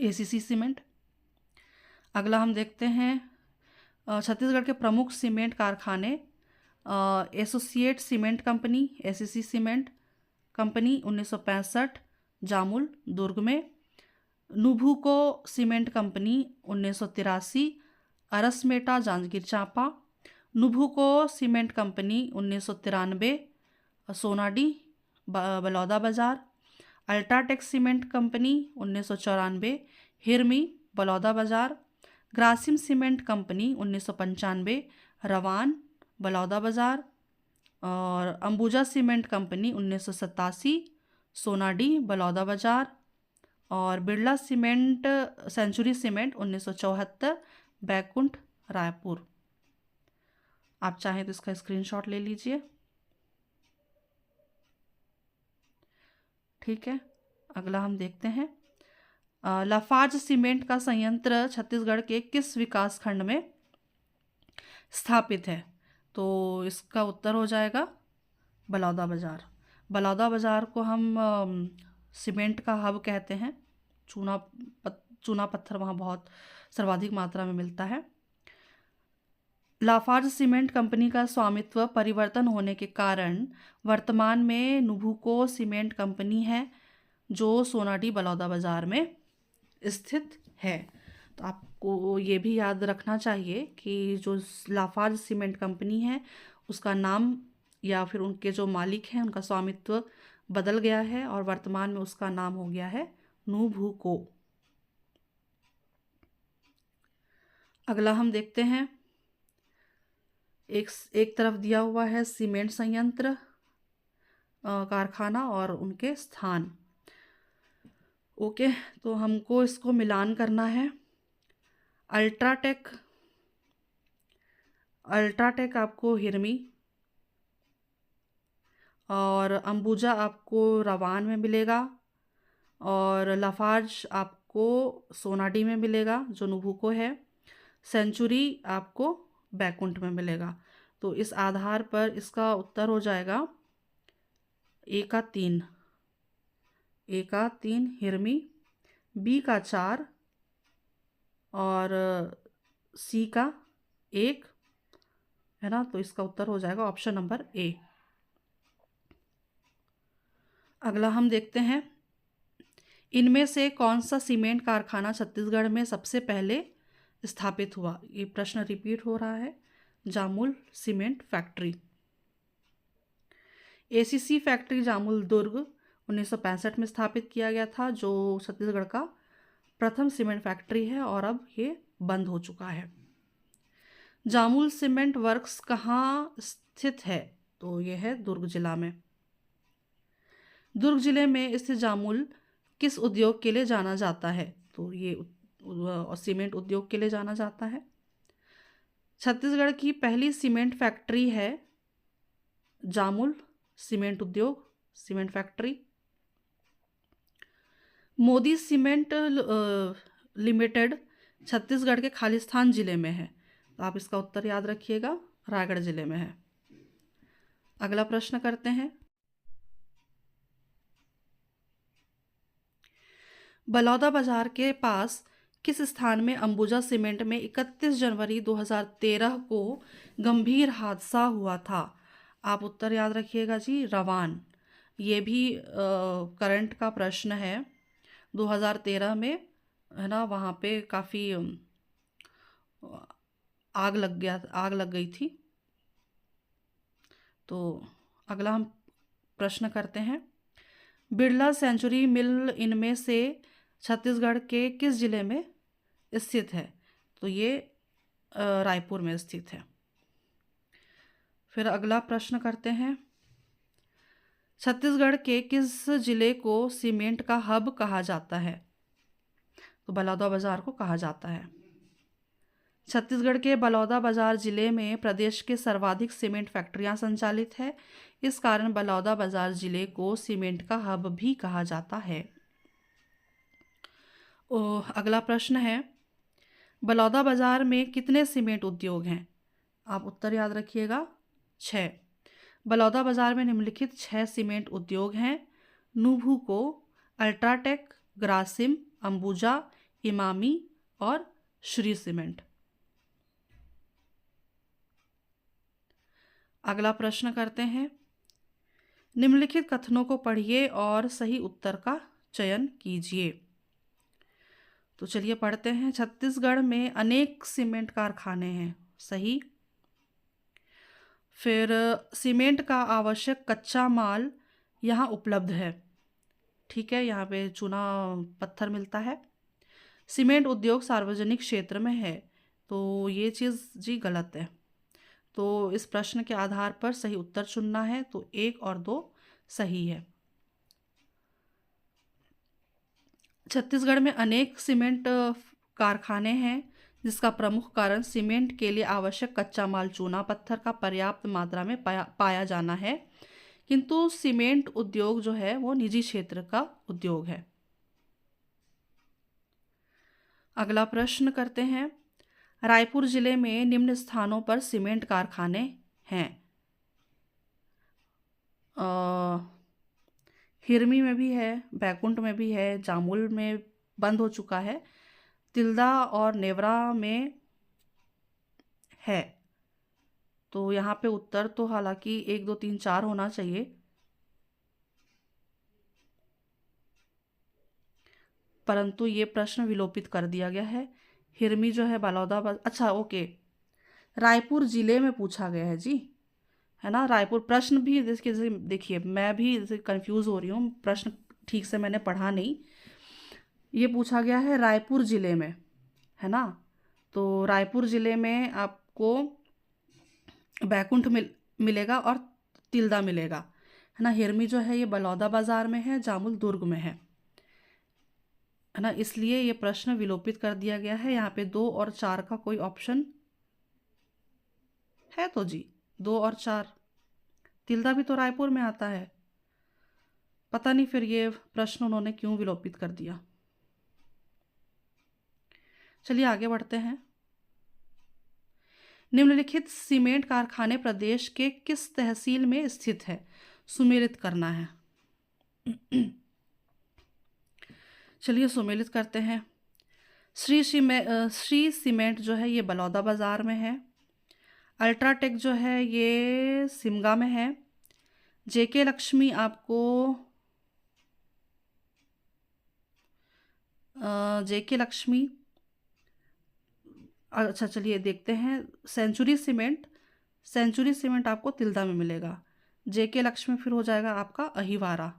एसीसी सीमेंट। अगला हम देखते हैं, छत्तीसगढ़ के प्रमुख सीमेंट कारखाने associate cement company, ACC cement company 1965 Jamul Durg में। Nuvoco cement company 1983 Arasmeta Janjgir Champa. Nuvoco cement company 1993 Sonadi Baloda Bazar. UltraTech cement company 1994 Hirmi Baloda Bazar. Grasim cement company 1995 Rawan Baloda Bazar. और अंबुजा सीमेंट कंपनी 1987 सोनाडी बलौदा बाजार। और Birla cement century cement 1974 Baikunth Raipur. आप चाहें तो इसका स्क्रीनशॉट ले लीजिए। ठीक है, अगला हम देखते हैं, लाफार्ज सीमेंट का संयंत्र छत्तीसगढ़ के किस विकास खंड में स्थापित है? तो इसका उत्तर हो जाएगा बलौदा बाजार। बलौदा बाजार को हम सीमेंट का हब कहते हैं। चूना पत्थर वहाँ बहुत सर्वाधिक मात्रा में मिलता है। लाफार्ज सीमेंट कंपनी का स्वामित्व परिवर्तन होने के कारण वर्तमान में नुभुको सीमेंट कंपनी है, जो सोनाडी बलौदा बाजार में स्थित है। तो आपको ये भी याद रखना चाहिए कि जो लाफार्ज सीमेंट कंपनी है, उसका नाम या फिर उनके जो मालिक हैं उनका स्वामित्व बदल गया है और वर्तमान में उसका नाम हो गया है नुभुको। अगला हम देखते हैं, एक तरफ दिया हुआ है सीमेंट संयंत्र कारखाना और उनके स्थान। ओके, तो हमको इसको मिलान करना है। अल्ट्राटेक अल्ट्राटेक आपको हिरमी, और अंबुजा आपको रवान में मिलेगा, और लाफार्ज आपको सोनाडी में मिलेगा जो नुबुको है। सेंचुरी आपको बैकुंठ में मिलेगा। तो इस आधार पर इसका उत्तर हो जाएगा ए का 3, ए का 3 हिरमी, बी का 4 और सी का 1, है ना। तो इसका उत्तर हो जाएगा ऑप्शन नंबर ए। अगला हम देखते हैं, इनमें से कौन सा सीमेंट कारखाना छत्तीसगढ़ में सबसे पहले स्थापित हुआ। ये प्रश्न रिपीट हो रहा है। Jamul cement factory, ACC factory Jamul Durg 1965 में स्थापित किया गया था, जो छत्तीसगढ़ का प्रथम सीमेंट फैक्ट्री है और अब ये बंद हो चुका है। जामुल सीमेंट वर्क्स कहाँ स्थित है, तो ये है दुर्ग जिला में। दुर्ग जिले में स्थित जामुल किस उद्योग के लिए जाना जाता है, तो ये सीमेंट उद्योग के लिए जाना जाता है। छत्तीसगढ़ की पहली सीमेंट फैक्ट्री है जामुल सीमेंट उद्योग cement factory. Modi cement limited Chhattisgarh के खालिस्तान जिले में है, तो आप इसका उत्तर याद रखिएगा, रायगढ़ जिले में है। अगला प्रश्न करते हैं, बलौदा बाजार के पास किस स्थान में अंबुजा सीमेंट में 31 जनवरी 2013 को गंभीर हादसा हुआ था। आप उत्तर याद रखिएगा जी, रवान। ये भी करंट का प्रश्न है। 2013 में, है ना, वहाँ पे काफ़ी आग लग गई थी। तो अगला हम प्रश्न करते हैं, बिरला सेंचुरी मिल इनमें से छत्तीसगढ़ के किस जिले में स्थित है, तो ये रायपुर में स्थित है। फिर अगला प्रश्न करते हैं, छत्तीसगढ़ के किस जिले को सीमेंट का हब कहा जाता है, तो बलौदा बाजार को कहा जाता है। छत्तीसगढ़ के बलौदा बाजार जिले में प्रदेश के सर्वाधिक सीमेंट फैक्ट्रियां संचालित है, इस कारण बलौदा बाजार जिले को सीमेंट का हब भी कहा जाता है। अगला प्रश्न है, बलौदा बाजार में कितने सीमेंट उद्योग हैं, आप उत्तर याद रखिएगा, 6। बलौदा बाजार में निम्नलिखित 6 सीमेंट उद्योग हैं, नुबुको, अल्ट्राटेक, ग्रासिम, अंबुजा, इमामी और श्री सीमेंट। अगला प्रश्न करते हैं, निम्नलिखित कथनों को पढ़िए और सही उत्तर का चयन कीजिए। तो चलिए पढ़ते हैं, छत्तीसगढ़ में अनेक सीमेंट कारखाने हैं, सही। फिर सीमेंट का आवश्यक कच्चा माल यहाँ उपलब्ध है, ठीक है, यहाँ पे चूना पत्थर मिलता है। सीमेंट उद्योग सार्वजनिक क्षेत्र में है, तो ये चीज़ जी गलत है। तो इस प्रश्न के आधार पर सही उत्तर चुनना है, तो 1 और 2 सही है। छत्तीसगढ़ में अनेक सीमेंट कारखाने हैं, जिसका प्रमुख कारण सीमेंट के लिए आवश्यक कच्चा माल चूना पत्थर का पर्याप्त मात्रा में पाया जाना है, किंतु सीमेंट उद्योग जो है वो निजी क्षेत्र का उद्योग है। अगला प्रश्न करते हैं, रायपुर जिले में निम्न स्थानों पर सीमेंट कारखाने हैं, हिरमी में भी है, बैकुंठ में भी है, जामुल में बंद हो चुका है, तिल्दा और नेवरा में है। तो यहाँ पे उत्तर तो हालांकि 1 2 3 4 होना चाहिए, परंतु ये प्रश्न विलोपित कर दिया गया है। हिरमी जो है बलौदा अच्छा ओके, रायपुर जिले में पूछा गया है जी, है ना। रायपुर प्रश्न भी देखिए मैं भी कंफ्यूज हो रही हूँ, प्रश्न ठीक से मैंने पढ़ा नहीं। ये पूछा गया है रायपुर जिले में, है ना। तो रायपुर जिले में आपको बैकुंठ मिलेगा और तिल्दा मिलेगा, है ना। हिरमी जो है ये बलौदा बाजार में है, जामुल दुर्ग में है ना। इसलिए ये प्रश्न विलोपित कर दिया गया है। यहाँ पे 2 और 4 का कोई ऑप्शन है तो जी 2 और 4। तिल्दा भी तो रायपुर में आता है। पता नहीं फिर ये प्रश्न उन्होंने क्यों विलोपित कर दिया। चलिए आगे बढ़ते हैं। निम्नलिखित सीमेंट कारखाने प्रदेश के किस तहसील में स्थित है? सुमेलित करना है। चलिए सुमेलित करते हैं। श्री सीमेंट जो है ये बलौदा बाज़ार में है। अल्ट्राटेक जो है ये सिमगा में है। जेके लक्ष्मी आपको जेके लक्ष्मी, अच्छा चलिए देखते हैं। सेंचुरी सीमेंट आपको तिल्दा में मिलेगा। जेके लक्ष्मी फिर हो जाएगा आपका अहिवारा।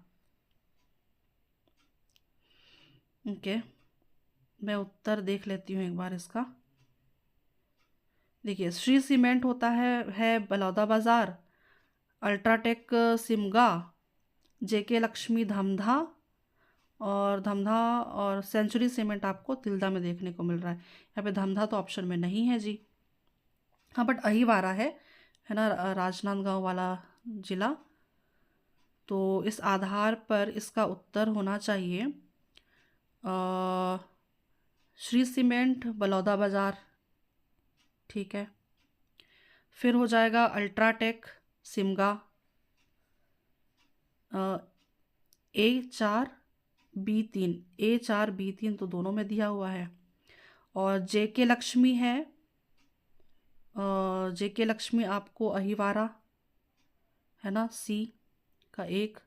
ओके, मैं उत्तर देख लेती हूँ एक बार इसका। देखिए श्री सीमेंट होता है बलौदा बाज़ार, अल्ट्राटेक सिमगा, जेके लक्ष्मी धमधा और सेंचुरी सीमेंट आपको तिल्दा में देखने को मिल रहा है। यहाँ पे धमधा तो ऑप्शन में नहीं है जी। हाँ बट अहिवारा है ना, राजनांदगांव वाला जिला। तो इस आधार पर इसका उत्तर होना चाहिए श्री सीमेंट बलौदा बाज़ार। ठीक है, फिर हो जाएगा अल्ट्राटेक सिमगा, A4B3 तो दोनों में दिया हुआ है। और जेके लक्ष्मी है, जेके लक्ष्मी आपको अहिवारा है ना, C का 1।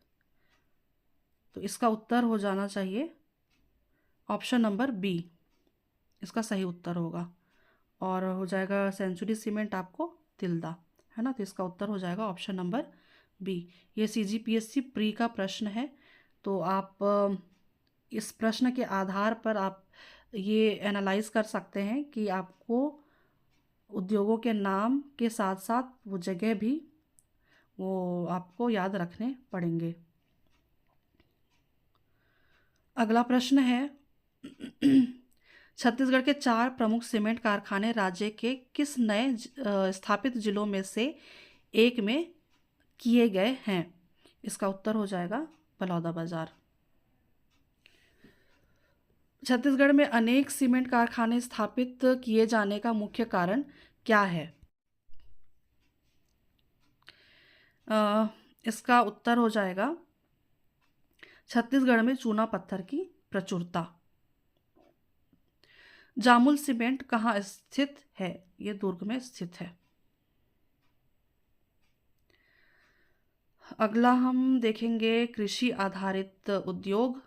तो इसका उत्तर हो जाना चाहिए ऑप्शन नंबर B, इसका सही उत्तर होगा। और हो जाएगा सेंचुरी सीमेंट आपको तिल्दा है ना, तो इसका उत्तर हो जाएगा ऑप्शन नंबर B। ये CGPSC प्री का प्रश्न है। तो आप इस प्रश्न के आधार पर आप ये एनालाइज कर सकते हैं कि आपको उद्योगों के नाम के साथ साथ वो जगह भी वो आपको याद रखने पड़ेंगे। अगला प्रश्न है छत्तीसगढ़ के 4 प्रमुख सीमेंट कारखाने राज्य के किस नए स्थापित जिलों में से एक में किए गए हैं? इसका उत्तर हो जाएगा बलौदा बाज़ार। छत्तीसगढ़ में अनेक सीमेंट कारखाने स्थापित किए जाने का मुख्य कारण क्या है? इसका उत्तर हो जाएगा छत्तीसगढ़ में चूना पत्थर की प्रचुरता। जामुल सीमेंट कहाँ स्थित है? ये दुर्ग में स्थित है। अगला हम देखेंगे कृषि आधारित उद्योग।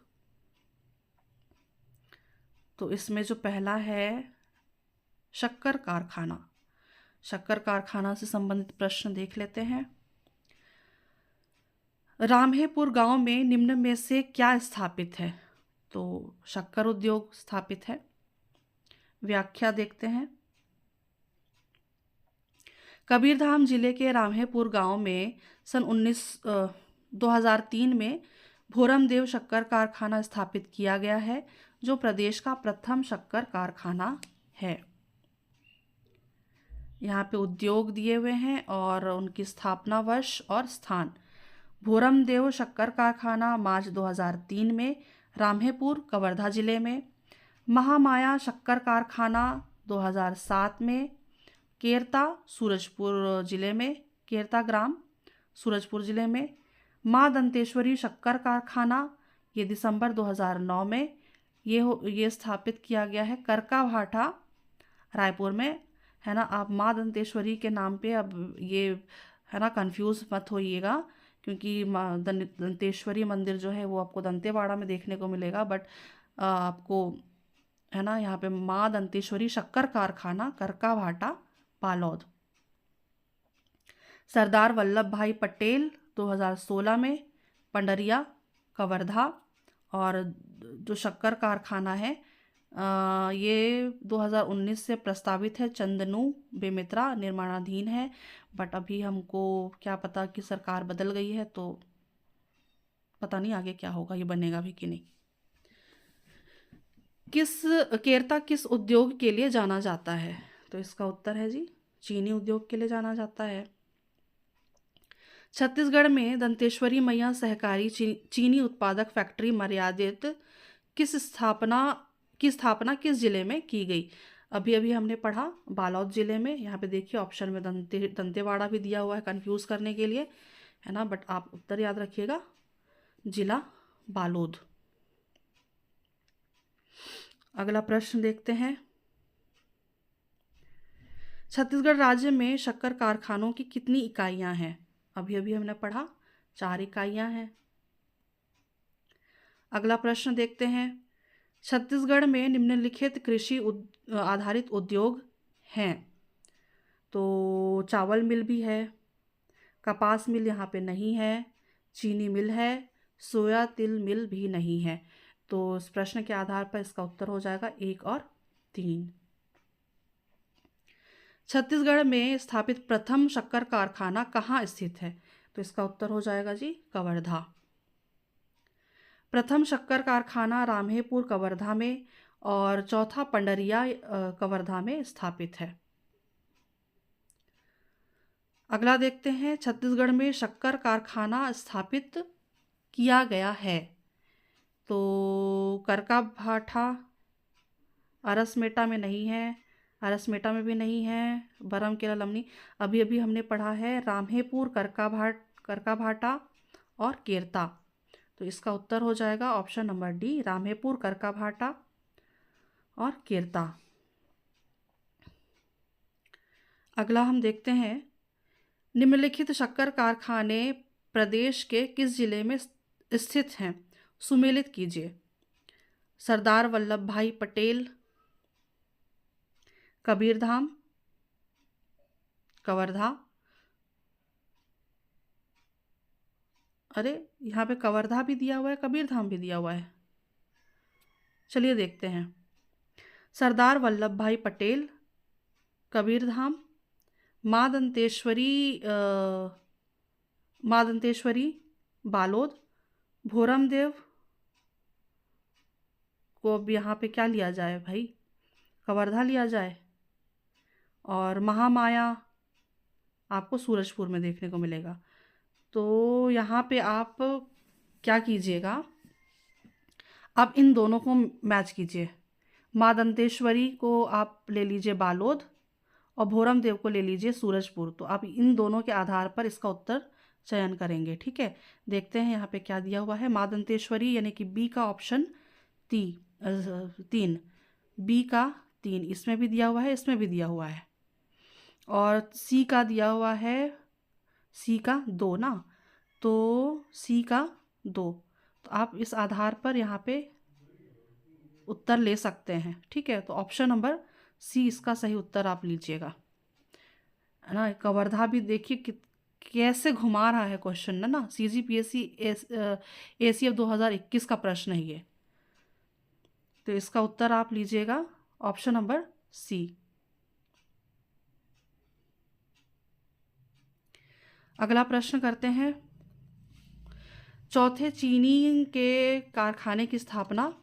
तो इसमें जो पहला है शक्कर कारखाना। शक्कर कारखाना से संबंधित प्रश्न देख लेते हैं। रामहेपुर गांव में निम्न में से क्या स्थापित है? तो शक्कर उद्योग स्थापित है। व्याख्या देखते हैं। कबीरधाम जिले के रामहेपुर गांव में सन 2003 में भोरमदेव शक्कर कारखाना स्थापित किया गया है, जो प्रदेश का प्रथम शक्कर कारखाना है। यहाँ पे उद्योग दिए हुए हैं और उनकी स्थापना वर्ष और स्थान। भोरमदेव शक्कर कारखाना मार्च 2003 में रामहेपुर कवर्धा जिले में। महामाया शक्कर कारखाना 2007 में केरता सूरजपुर जिले में, केरता ग्राम सूरजपुर जिले में। माँ दंतेश्वरी शक्कर कारखाना ये दिसंबर 2009 में ये स्थापित किया गया है करकाभाठा रायपुर में है ना। आप माँ दंतेश्वरी के नाम पे अब ये है ना कंफ्यूज मत होइएगा, क्योंकि माँ दंतेश्वरी मंदिर जो है वो आपको दंतेवाड़ा में देखने को मिलेगा, बट आपको है ना यहाँ पे माँ दंतेश्वरी शक्कर कारखाना करकाभाठा बालोद। सरदार वल्लभ भाई पटेल 2016 में पंडरिया कवर्धा। और जो शक्कर कारखाना है ये 2019 से प्रस्तावित है, चंदनू बेमित्रा निर्माणाधीन है, बट अभी हमको क्या पता कि सरकार बदल गई है, तो पता नहीं आगे क्या होगा, ये बनेगा भी कि नहीं। केरता किस उद्योग के लिए जाना जाता है? तो इसका उत्तर है जी चीनी उद्योग के लिए जाना जाता है। छत्तीसगढ़ में दंतेश्वरी मैया सहकारी चीनी उत्पादक फैक्ट्री मर्यादित की स्थापना किस जिले में की गई? अभी अभी हमने पढ़ा बालोद जिले में। यहाँ पे देखिए ऑप्शन में दंतेवाड़ा भी दिया हुआ है कंफ्यूज करने के लिए, है ना, बट आप उत्तर याद रखिएगा, जिला बालोद। अगला प्रश्न देखते हैं। छत्तीसगढ़ राज्य में शक्कर कारखानों की कितनी इकाइयां हैं? अभी अभी हमने पढ़ा 4 इकाइयां हैं। अगला प्रश्न देखते हैं। छत्तीसगढ़ में निम्नलिखित कृषि आधारित उद्योग हैं। तो चावल मिल भी है, कपास मिल यहाँ पे नहीं है, चीनी मिल है, सोया तिल मिल भी नहीं है। तो इस प्रश्न के आधार पर इसका उत्तर हो जाएगा 1 और 3। छत्तीसगढ़ में स्थापित प्रथम शक्कर कारखाना कहाँ स्थित है? तो इसका उत्तर हो जाएगा जी कवर्धा। प्रथम शक्कर कारखाना रामहेपुर कवर्धा में और चौथा पंडरिया कवर्धा में स्थापित है। अगला देखते हैं। छत्तीसगढ़ में शक्कर कारखाना स्थापित किया गया है। तो करकाभाठा अरसमेटा में नहीं है, अरसमेटा में भी नहीं है, बरमकेला लमनी अभी अभी हमने पढ़ा है, रामहेपुर, करकाभाटा और केरता। तो इसका उत्तर हो जाएगा ऑप्शन नंबर डी, रामहेपुर, करकाभाटा और केरता। अगला हम देखते हैं। निम्नलिखित शक्कर कारखाने प्रदेश के किस जिले में स्थित हैं? सुमेलित कीजिए। सरदार वल्लभ भाई पटेल, कबीरधाम, कवर्धा। अरे यहाँ पे कवर्धा भी दिया हुआ है, कबीरधाम भी दिया हुआ है। चलिए देखते हैं। सरदार वल्लभ भाई पटेल, कबीरधाम, माँ दंतेश्वरी बालोद, भोरमदेव को अब यहाँ पे क्या लिया जाए भाई, कवर्धा लिया जाए, और महामाया आपको सूरजपुर में देखने को मिलेगा। तो यहाँ पे आप क्या कीजिएगा, आप इन दोनों को मैच कीजिए। माँ दंतेश्वरी को आप ले लीजिए बालोद और भोरम देव को ले लीजिए सूरजपुर। तो आप इन दोनों के आधार पर इसका उत्तर चयन करेंगे। ठीक है, देखते हैं यहाँ पे क्या दिया हुआ है। माँ दंतेश्वरी यानी कि बी का ऑप्शन 3, बी का 3 इसमें भी दिया हुआ है, इसमें भी दिया हुआ है, और सी का दिया हुआ है, सी का 2 ना, तो सी का 2। तो आप इस आधार पर यहाँ पे उत्तर ले सकते हैं। ठीक है, तो ऑप्शन नंबर सी इसका सही उत्तर आप लीजिएगा, है ना। कवर्धा भी देखिए कैसे घुमा रहा है क्वेश्चन ना। CGPSC ACF 2021 का प्रश्न है ये। तो इसका उत्तर आप लीजिएगा ऑप्शन नंबर सी। अगला प्रश्न करते हैं। चौथे चीनी के कारखाने की स्थापना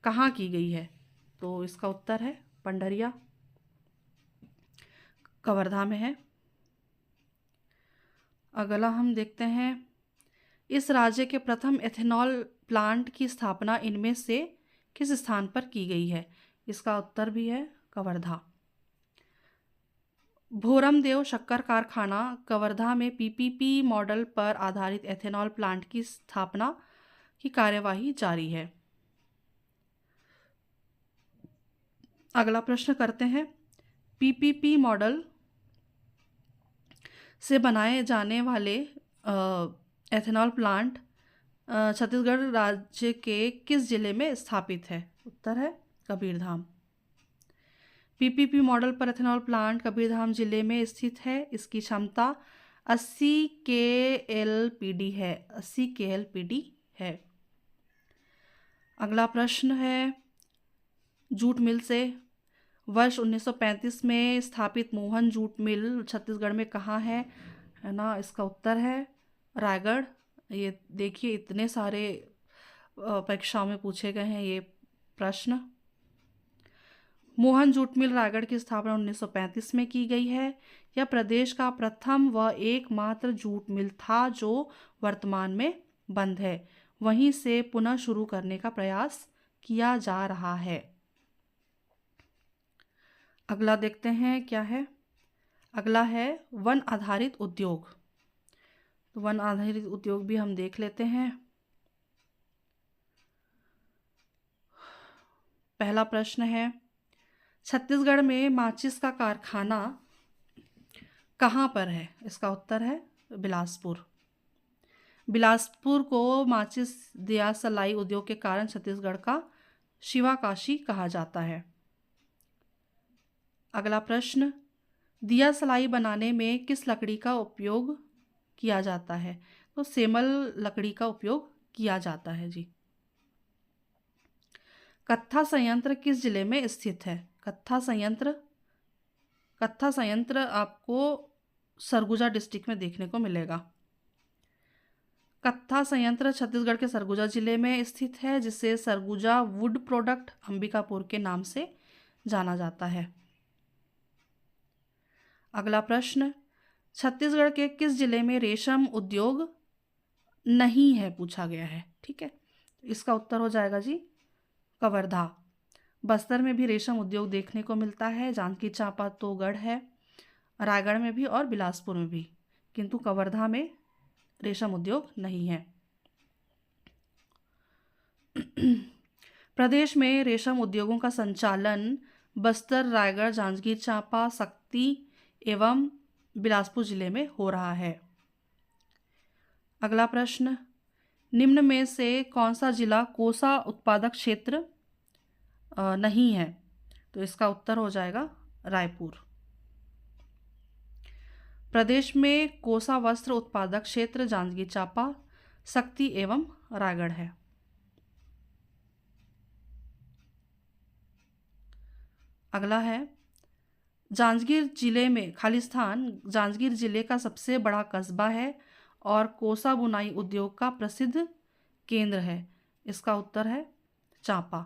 कहाँ की गई है? तो इसका उत्तर है पंडरिया, कवर्धा में है। अगला हम देखते हैं। इस राज्य के प्रथम एथेनॉल प्लांट की स्थापना इनमें से किस स्थान पर की गई है? इसका उत्तर भी है कवर्धा। भोरमदेव शक्कर कारखाना कवर्धा में PPP मॉडल पर आधारित एथेनॉल प्लांट की स्थापना की कार्यवाही जारी है। अगला प्रश्न करते हैं। PPP मॉडल से बनाए जाने वाले एथेनॉल प्लांट छत्तीसगढ़ राज्य के किस जिले में स्थापित है? उत्तर है कबीरधाम। PPP मॉडल पर एथेनॉल प्लांट कबीरधाम जिले में स्थित है। इसकी क्षमता 80 KLPD है, 80 KLPD है। अगला प्रश्न है। जूट मिल से वर्ष 1935 में स्थापित मोहन जूट मिल छत्तीसगढ़ में कहाँ है ना। इसका उत्तर है रायगढ़। ये देखिए इतने सारे परीक्षाओं में पूछे गए हैं ये प्रश्न। मोहन जूट मिल रायगढ़ की स्थापना 1935 में की गई है। यह प्रदेश का प्रथम व एकमात्र जूट मिल था जो वर्तमान में बंद है। वहीं से पुनः शुरू करने का प्रयास किया जा रहा है। अगला देखते हैं क्या है। अगला है वन आधारित उद्योग। तो वन आधारित उद्योग भी हम देख लेते हैं। पहला प्रश्न है, छत्तीसगढ़ में माचिस का कारखाना कहाँ पर है? इसका उत्तर है बिलासपुर। बिलासपुर को माचिस दिया सलाई उद्योग के कारण छत्तीसगढ़ का शिवाकाशी कहा जाता है। अगला प्रश्न, दिया सलाई बनाने में किस लकड़ी का उपयोग किया जाता है? तो सेमल लकड़ी का उपयोग किया जाता है जी। कत्था संयंत्र किस जिले में स्थित है? कत्था संयंत्र आपको सरगुजा डिस्ट्रिक्ट में देखने को मिलेगा। कत्था संयंत्र छत्तीसगढ़ के सरगुजा जिले में स्थित है, जिसे सरगुजा वुड प्रोडक्ट अंबिकापुर के नाम से जाना जाता है। अगला प्रश्न, छत्तीसगढ़ के किस जिले में रेशम उद्योग नहीं है? पूछा गया है। ठीक है, इसका उत्तर हो जाएगा जी कवर्धा। बस्तर में भी रेशम उद्योग देखने को मिलता है। जांजगीर चांपा तो गढ़ है, रायगढ़ में भी और बिलासपुर में भी, किंतु कवर्धा में रेशम उद्योग नहीं है। प्रदेश में रेशम उद्योगों का संचालन बस्तर, रायगढ़, जांजगीर चांपा, शक्ति एवं बिलासपुर जिले में हो रहा है। अगला प्रश्न, निम्न में से कौन सा जिला कोसा उत्पादक क्षेत्र नहीं है? तो इसका उत्तर हो जाएगा रायपुर। प्रदेश में कोसा वस्त्र उत्पादक क्षेत्र जांजगीर चांपा, शक्ति एवं रायगढ़ है। अगला है, जांजगीर जिले में खालिस्तान जांजगीर जिले का सबसे बड़ा कस्बा है और कोसा बुनाई उद्योग का प्रसिद्ध केंद्र है। इसका उत्तर है चांपा।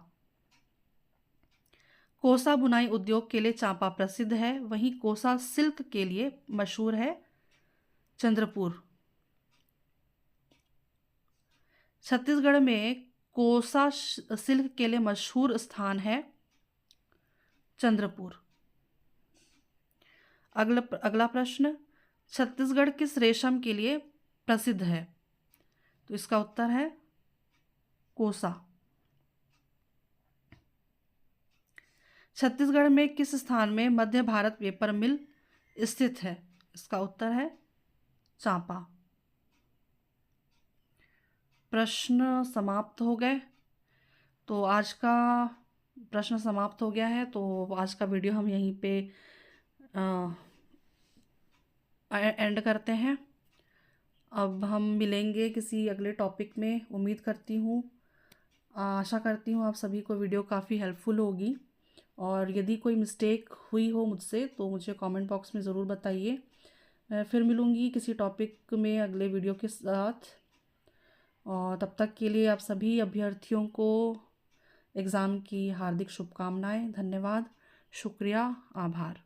कोसा बुनाई उद्योग के लिए चांपा प्रसिद्ध है, वहीं कोसा सिल्क के लिए मशहूर है चंद्रपुर। छत्तीसगढ़ में कोसा सिल्क के लिए मशहूर स्थान है चंद्रपुर। अगला प्रश्न, छत्तीसगढ़ किस रेशम के लिए प्रसिद्ध है? तो इसका उत्तर है कोसा। छत्तीसगढ़ में किस स्थान में मध्य भारत पेपर मिल स्थित है? इसका उत्तर है चांपा। प्रश्न समाप्त हो गए। तो आज का प्रश्न समाप्त हो गया है। तो आज का वीडियो हम यहीं पे एंड करते हैं। अब हम मिलेंगे किसी अगले टॉपिक में। उम्मीद करती हूँ, आशा करती हूँ आप सभी को वीडियो काफ़ी हेल्पफुल होगी। और यदि कोई मिस्टेक हुई हो मुझसे तो मुझे कमेंट बॉक्स में ज़रूर बताइए। मैं फिर मिलूँगी किसी टॉपिक में अगले वीडियो के साथ। और तब तक के लिए आप सभी अभ्यर्थियों को एग्ज़ाम की हार्दिक शुभकामनाएं। धन्यवाद, शुक्रिया, आभार।